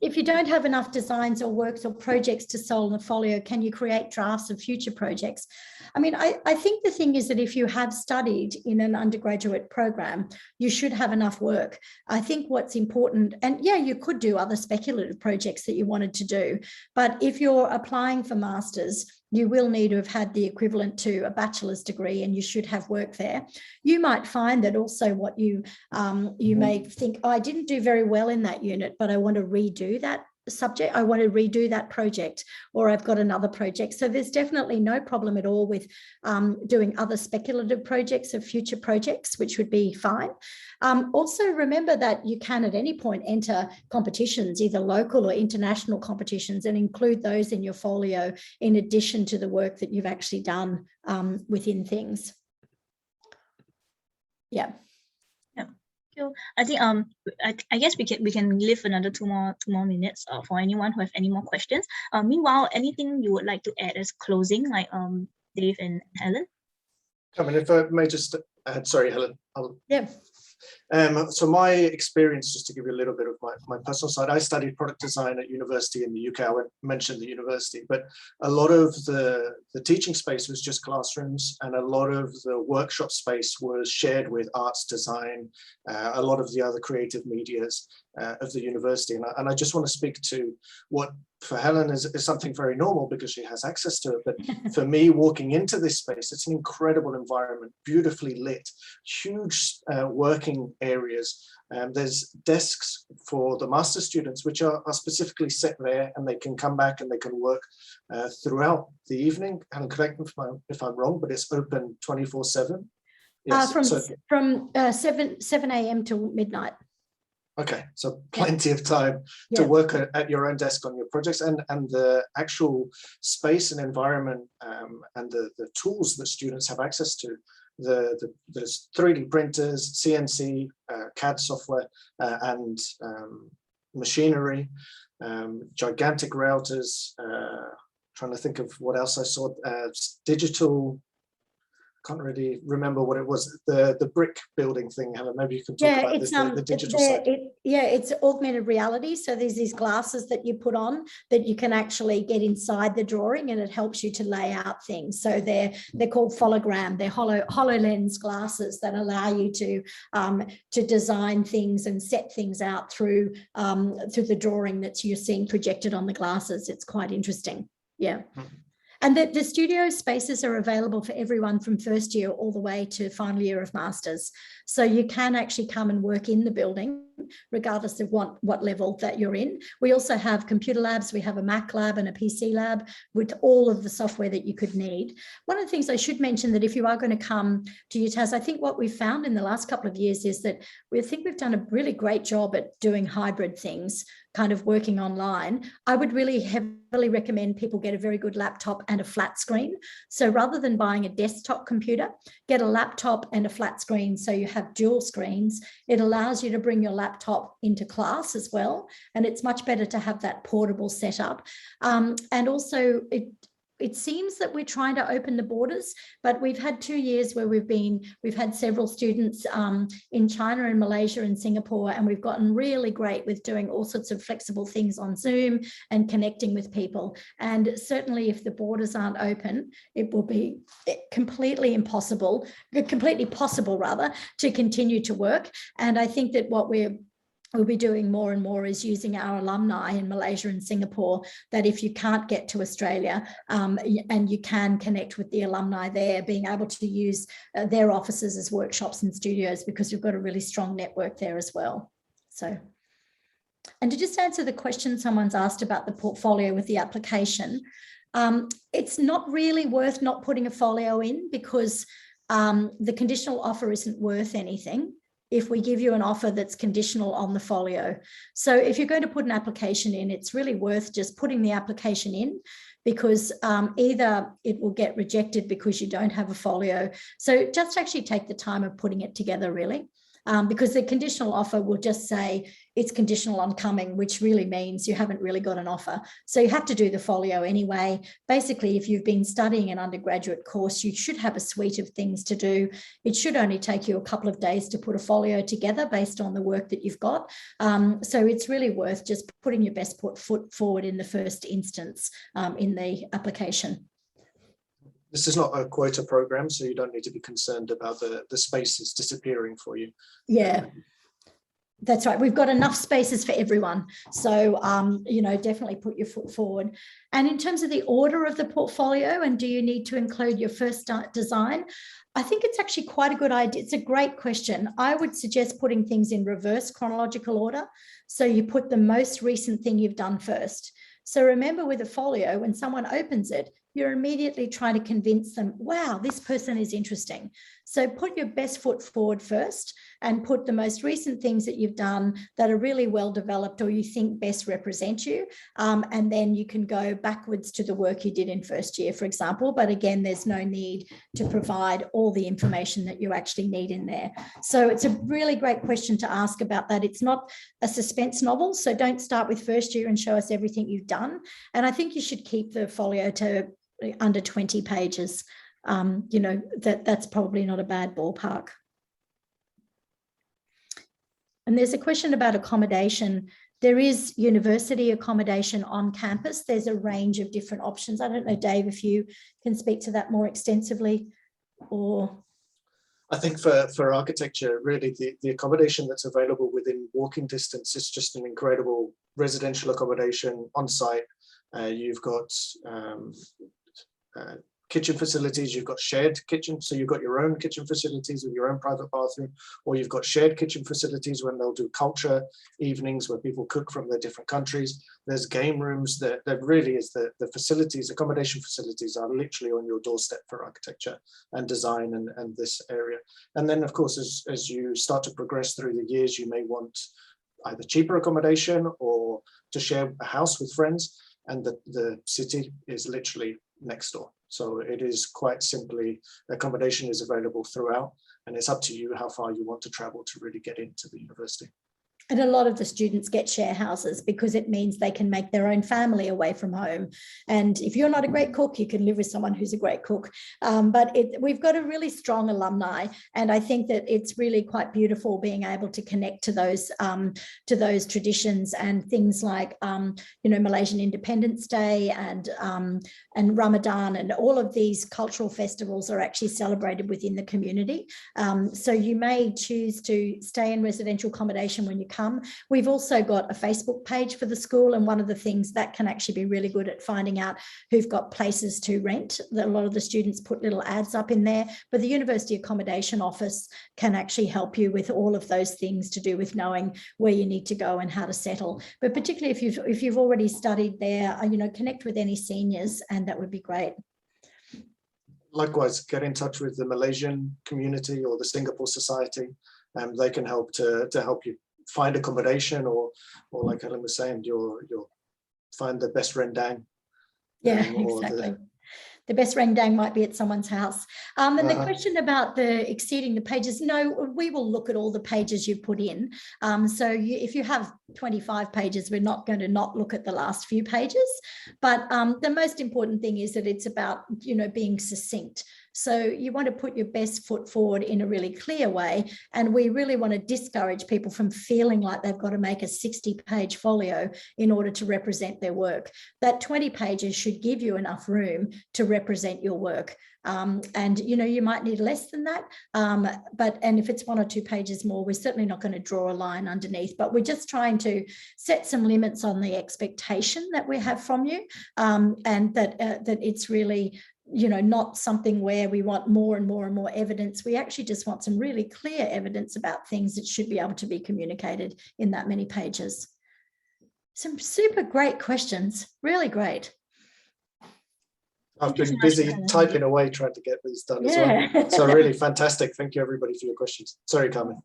If you don't have enough designs or works or projects to sell in a folio, can you create drafts of future projects? I mean, I think the thing is that if you have studied in an undergraduate program, you should have enough work. I think what's important, and yeah, you could do other speculative projects that you wanted to do, but if you're applying for masters, you will need to have had the equivalent to a bachelor's degree, and you should have work there. You might find that also what you may think, oh, I didn't do very well in that unit, but I want to redo that subject, I want to redo that project, or I've got another project. So there's definitely no problem at all with doing other speculative projects of future projects, which would be fine. Also remember that you can at any point enter competitions, either local or international competitions, and include those in your folio in addition to the work that you've actually done within things. Yeah. I think I guess we can leave another two more minutes for anyone who have any more questions. Meanwhile, anything you would like to add as closing, like Dave and Helen? I mean, if I may just add, sorry, Helen. Yeah. So my experience, just to give you a little bit of my personal side, I studied product design at university in the UK. I won't mention the university, but a lot of the teaching space was just classrooms, and a lot of the workshop space was shared with arts design, a lot of the other creative medias of the university. And I just want to speak to what for Helen is something very normal because she has access to it. But for me, walking into this space, it's an incredible environment, beautifully lit, huge working areas. There's desks for the master students, which are specifically set there, and they can come back and they can work throughout the evening. And correct me if I'm wrong, but it's open 24/7. Yes, from 7 a.m. till midnight. Okay, so plenty of time to work at your own desk on your projects, and the actual space and environment and the tools that students have access to. There's 3D printers, CNC, CAD software, and machinery, gigantic routers. Trying to think of what else I saw. Digital. Can't really remember what it was. The brick building thing, Helen. Maybe you can talk about this, the digital side. It's augmented reality. So there's these glasses that you put on that you can actually get inside the drawing, and it helps you to lay out things. So they're called hologram. They're HoloLens glasses that allow you to design things and set things out through the drawing that you're seeing projected on the glasses. It's quite interesting. Yeah. And the studio spaces are available for everyone from first year all the way to final year of masters. So you can actually come and work in the building regardless of what level that you're in. We also have computer labs. We have a Mac lab and a PC lab with all of the software that you could need. One of the things I should mention, that if you are going to come to UTAS, I think what we've found in the last couple of years is that we've done a really great job at doing hybrid things, kind of working online. I would really heavily recommend people get a very good laptop and a flat screen. So rather than buying a desktop computer, get a laptop and a flat screen so you have dual screens. It allows you to bring your laptop into class as well. And it's much better to have that portable setup. And also it seems that we're trying to open the borders, but we've had 2 years where we've had several students in China and Malaysia and Singapore, and we've gotten really great with doing all sorts of flexible things on Zoom and connecting with people. And certainly if the borders aren't open, it will be completely possible rather, to continue to work. And I think that what we'll be doing more and more is using our alumni in Malaysia and Singapore, that if you can't get to Australia and you can connect with the alumni there, being able to use their offices as workshops and studios, because we've got a really strong network there as well. So, and to just answer the question someone's asked about the portfolio with the application, it's not really worth not putting a folio in, because the conditional offer isn't worth anything if we give you an offer that's conditional on the folio. So if you're going to put an application in, it's really worth just putting the application in, because either it will get rejected because you don't have a folio. So just actually take the time of putting it together, really. Because the conditional offer will just say it's conditional on coming, which really means you haven't really got an offer. So you have to do the folio anyway. Basically, if you've been studying an undergraduate course, you should have a suite of things to do. It should only take you a couple of days to put a folio together based on the work that you've got. So it's really worth just putting your best foot forward in the first instance in the application. This is not a quota program, so you don't need to be concerned about the spaces disappearing for you. Yeah, that's right. We've got enough spaces for everyone. So, definitely put your foot forward. And in terms of the order of the portfolio, and do you need to include your first design? I think it's actually quite a good idea. It's a great question. I would suggest putting things in reverse chronological order. So you put the most recent thing you've done first. So remember, with a folio, when someone opens it, you're immediately trying to convince them, wow, this person is interesting. So put your best foot forward first, and put the most recent things that you've done that are really well developed or you think best represent you. And then you can go backwards to the work you did in first year, for example. But again, there's no need to provide all the information that you actually need in there. So it's a really great question to ask about that. It's not a suspense novel, so don't start with first year and show us everything you've done. And I think you should keep the folio to under 20 pages. That's probably not a bad ballpark. And there's a question about accommodation. There is university accommodation on campus. There's a range of different options. I don't know, Dave, if you can speak to that more extensively, or... I think for architecture, really the accommodation that's available within walking distance is just an incredible residential accommodation on site. You've got kitchen facilities, you've got shared kitchen, so you've got your own kitchen facilities with your own private bathroom, or you've got shared kitchen facilities when they'll do culture evenings where people cook from their different countries. There's game rooms. That really is the facilities, accommodation facilities are literally on your doorstep for architecture and design and this area. And then of course, as you start to progress through the years, you may want either cheaper accommodation or to share a house with friends, and the city is literally next door. So it is quite simply, accommodation is available throughout, and it's up to you how far you want to travel to really get into the university. And a lot of the students get share houses because it means they can make their own family away from home. And if you're not a great cook, you can live with someone who's a great cook. But we've got a really strong alumni. And I think that it's really quite beautiful being able to connect to those traditions and things like, Malaysian Independence Day and Ramadan, and all of these cultural festivals are actually celebrated within the community. So you may choose to stay in residential accommodation when you come. We've also got a Facebook page for the school, and one of the things that can actually be really good at finding out who've got places to rent. A lot of the students put little ads up in there, but the University Accommodation Office can actually help you with all of those things to do with knowing where you need to go and how to settle. But particularly if you've already studied there, connect with any seniors, and that would be great. Likewise, get in touch with the Malaysian community or the Singapore Society, and they can help to help you find accommodation, or like Helen was saying, you'll find the best rendang. Yeah, exactly. The best rendang might be at someone's house. And the question about the exceeding the pages, no, we will look at all the pages you put in. So if you have 25 pages, we're not going to not look at the last few pages. But the most important thing is that it's about, being succinct. So you want to put your best foot forward in a really clear way. And we really want to discourage people from feeling like they've got to make a 60-page folio in order to represent their work. That 20 pages should give you enough room to represent your work. And, you might need less than that. And if it's 1 or 2 pages more, we're certainly not going to draw a line underneath, but we're just trying to set some limits on the expectation that we have from you, and that it's really, not something where we want more and more and more evidence. We actually just want some really clear evidence about things that should be able to be communicated in that many pages. Some super great questions, really great. I've been busy typing away trying to get these done as well. So really fantastic. Thank you everybody for your questions. Sorry, Carmen.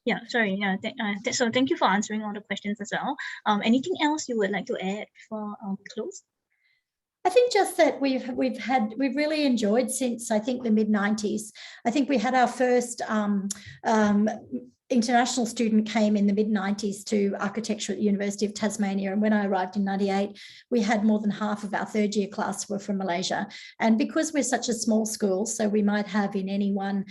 Yeah, sorry. Yeah, so thank you for answering all the questions as well. Anything else you would like to add before we close? I think just that we've really enjoyed since, I think, the mid-90s. I think we had our first international student came in the mid-90s to architecture at the University of Tasmania. And when I arrived in 98, we had more than half of our third year class were from Malaysia. And because we're such a small school, so we might have in any one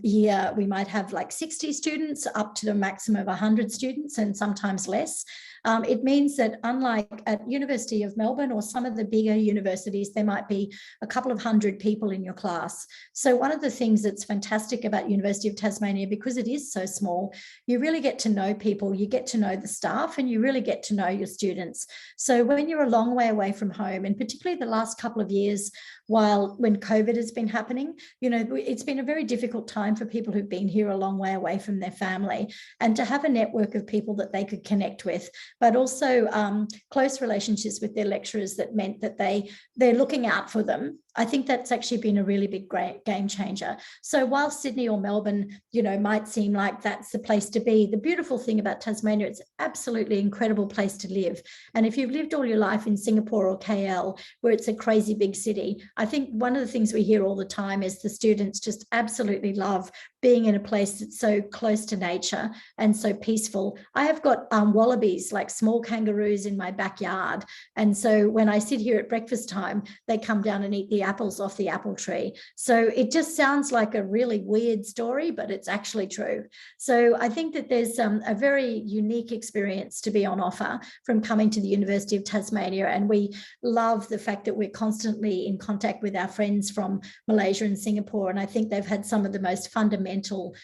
year, we might have like 60 students up to the maximum of 100 students, and sometimes less. It means that unlike at University of Melbourne or some of the bigger universities, there might be a couple of hundred people in your class. So one of the things that's fantastic about University of Tasmania, because it is so small, you really get to know people, you get to know the staff, and you really get to know your students. So when you're a long way away from home, and particularly the last couple of years, when COVID has been happening, it's been a very difficult time for people who've been here a long way away from their family, and to have a network of people that they could connect with, but also close relationships with their lecturers that meant that they're looking out for them. I think that's actually been a really big game changer. So while Sydney or Melbourne, might seem like that's the place to be, the beautiful thing about Tasmania, it's absolutely incredible place to live. And if you've lived all your life in Singapore or KL, where it's a crazy big city, I think one of the things we hear all the time is the students just absolutely love being in a place that's so close to nature and so peaceful. I have got wallabies, like small kangaroos, in my backyard. And so when I sit here at breakfast time, they come down and eat the apples off the apple tree. So it just sounds like a really weird story, but it's actually true. So I think that there's a very unique experience to be on offer from coming to the University of Tasmania. And we love the fact that we're constantly in contact with our friends from Malaysia and Singapore. And I think they've had some of the most fundamental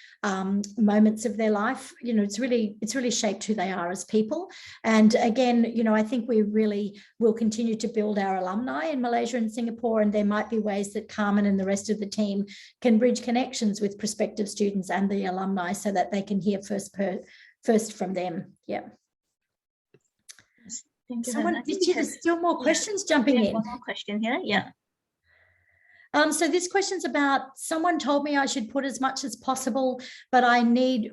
moments of their life. It's really shaped who they are as people. And again, I think we really will continue to build our alumni in Malaysia and Singapore, and there might be ways that Carmen and the rest of the team can bridge connections with prospective students and the alumni so that they can hear first from them. Yeah. Thank you. There's still more questions jumping in. One more question here. Yeah. So this question's about, someone told me I should put as much as possible, but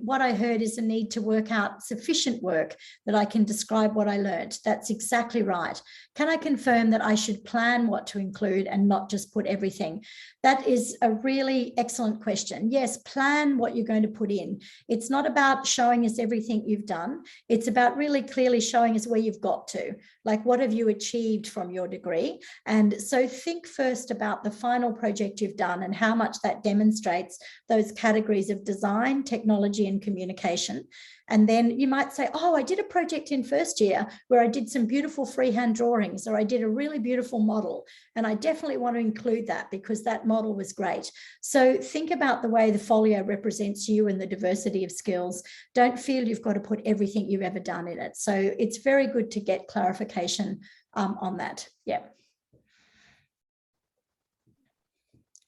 what I heard is a need to work out sufficient work that I can describe what I learned. That's exactly right. Can I confirm that I should plan what to include and not just put everything? That is a really excellent question. Yes, plan what you're going to put in. It's not about showing us everything you've done. It's about really clearly showing us where you've got to, like what have you achieved from your degree? And so think first about the final project you've done and how much that demonstrates those categories of design, technology, and communication. And then you might say, oh, I did a project in first year where I did some beautiful freehand drawings, or I did a really beautiful model. And I definitely want to include that because that model was great. So think about the way the folio represents you and the diversity of skills. Don't feel you've got to put everything you've ever done in it. So it's very good to get clarification on that. Yeah.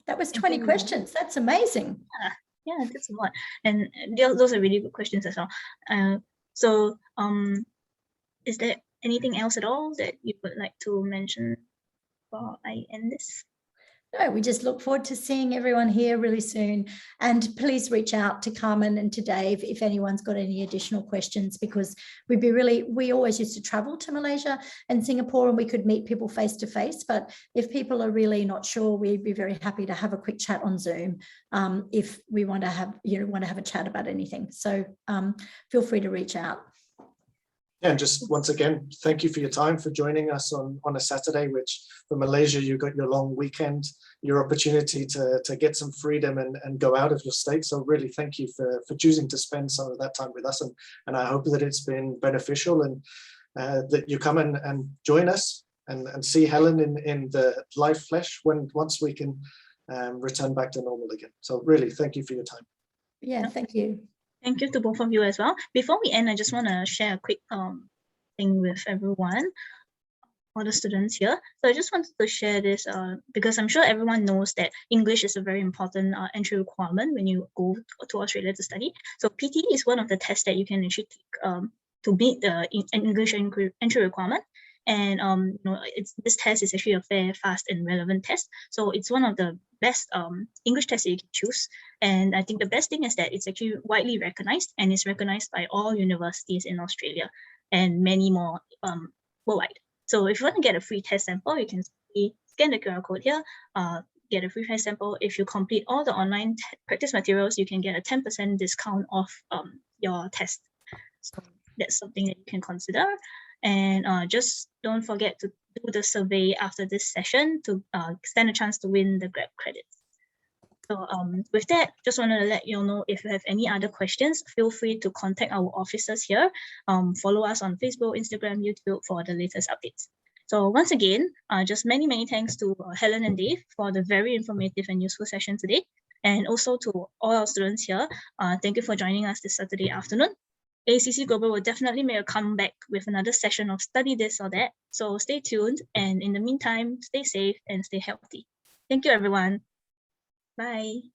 That was 20 questions. That's amazing. Yeah, that's a lot. And those are really good questions as well. So is there anything else at all that you would like to mention before I end this? No, we just look forward to seeing everyone here really soon. And please reach out to Carmen and to Dave if anyone's got any additional questions, because we always used to travel to Malaysia and Singapore and we could meet people face to face. But if people are really not sure, we'd be very happy to have a quick chat on Zoom if we want to have a chat about anything. So feel free to reach out. Yeah, and just once again, thank you for your time, for joining us on a Saturday, which for Malaysia, you got your long weekend, your opportunity to get some freedom and go out of your state. So really thank you for choosing to spend some of that time with us. And I hope that it's been beneficial and that you come and join us and see Helen in the live flesh once we can return back to normal again. So really thank you for your time. Yeah, thank you. Thank you to both of you as well. Before we end, I just want to share a quick thing with everyone, all the students here. So I just wanted to share this because I'm sure everyone knows that English is a very important entry requirement when you go to Australia to study. So PTE is one of the tests that you can actually take to meet the English entry requirement. And this test is actually a fair, fast, and relevant test. So it's one of the best English tests that you can choose. And I think the best thing is that it's actually widely recognized and is recognized by all universities in Australia and many more worldwide. So if you want to get a free test sample, you can scan the QR code here, get a free test sample. If you complete all the online practice materials, you can get a 10% discount off your test. So that's something that you can consider. And just don't forget to do the survey after this session to stand a chance to win the grad credits. So with that, just want to let you know, if you have any other questions, feel free to contact our officers here. Follow us on Facebook, Instagram, YouTube for the latest updates. So once again, just many thanks to Helen and Dave for the very informative and useful session today. And also to all our students here, thank you for joining us this Saturday afternoon. ACC Global will definitely make a comeback with another session of Study This or That. So stay tuned, and in the meantime, stay safe and stay healthy. Thank you, everyone. Bye.